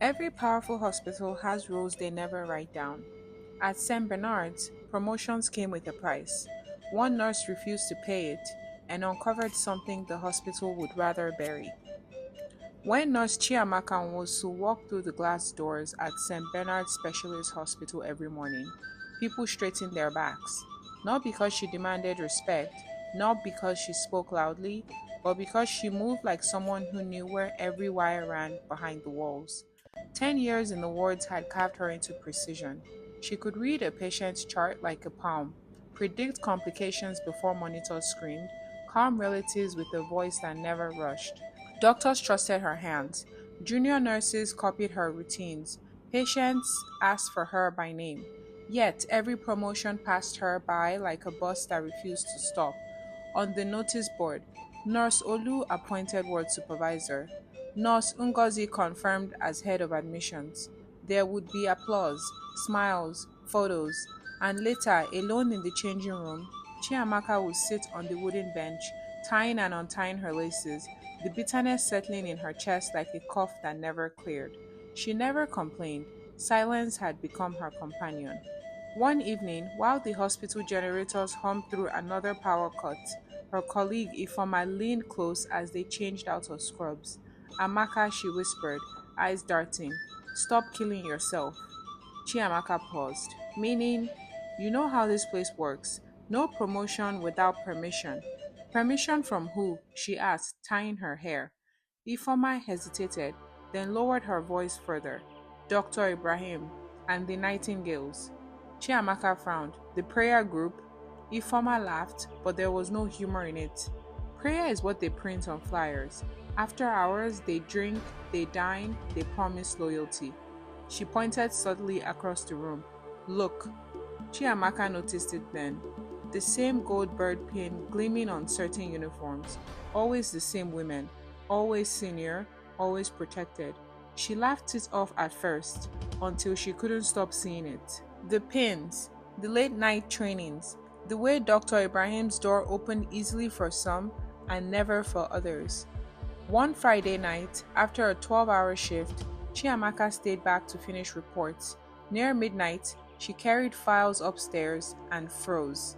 Every powerful hospital has rules they never write down. At St. Bernard's, promotions came with a price. One nurse refused to pay it and uncovered something the hospital would rather bury. When Nurse Chiamaka Nwosu walked through the glass doors at St. Bernard's Specialist Hospital every morning, people straightened their backs. Not because she demanded respect, not because she spoke loudly, but because she moved like someone who knew where every wire ran behind the walls. 10 years in the wards had carved her into precision. She could read a patient's chart like a palm, predict complications before monitors screamed, calm relatives with a voice that never rushed. Doctors trusted her hands. Junior nurses copied her routines. Patients asked for her by name. Yet, every promotion passed her by like a bus that refused to stop. On the notice board, Nurse Olu appointed ward supervisor. Nurse Ngozi confirmed as head of admissions. There would be applause, smiles, photos, and later, alone in the changing room, Chiamaka would sit on the wooden bench, tying and untying her laces, the bitterness settling in her chest like a cough that never cleared. She never complained. Silence had become her companion. One evening, while the hospital generators hummed through another power cut, her colleague Ifoma leaned close as they changed out of scrubs. Amaka, she whispered, eyes darting, stop killing yourself. Chiamaka paused, meaning, you know how this place works. No promotion without permission. Permission from who? She asked, tying her hair. Ifoma hesitated, then lowered her voice further. Dr. Ibrahim and the Nightingales. Chiamaka frowned. The prayer group? Ifoma laughed, but there was no humor in it. Prayer is what they print on flyers. After hours, they drink, they dine, they promise loyalty. She pointed subtly across the room. Look. Chiamaka noticed it then. The same gold bird pin gleaming on certain uniforms. Always the same women. Always senior, always protected. She laughed it off at first, until she couldn't stop seeing it. The pins, the late night trainings, the way Dr. Ibrahim's door opened easily for some and never for others. One Friday night, after a 12-hour shift, Chiamaka stayed back to finish reports. Near midnight, she carried files upstairs and froze.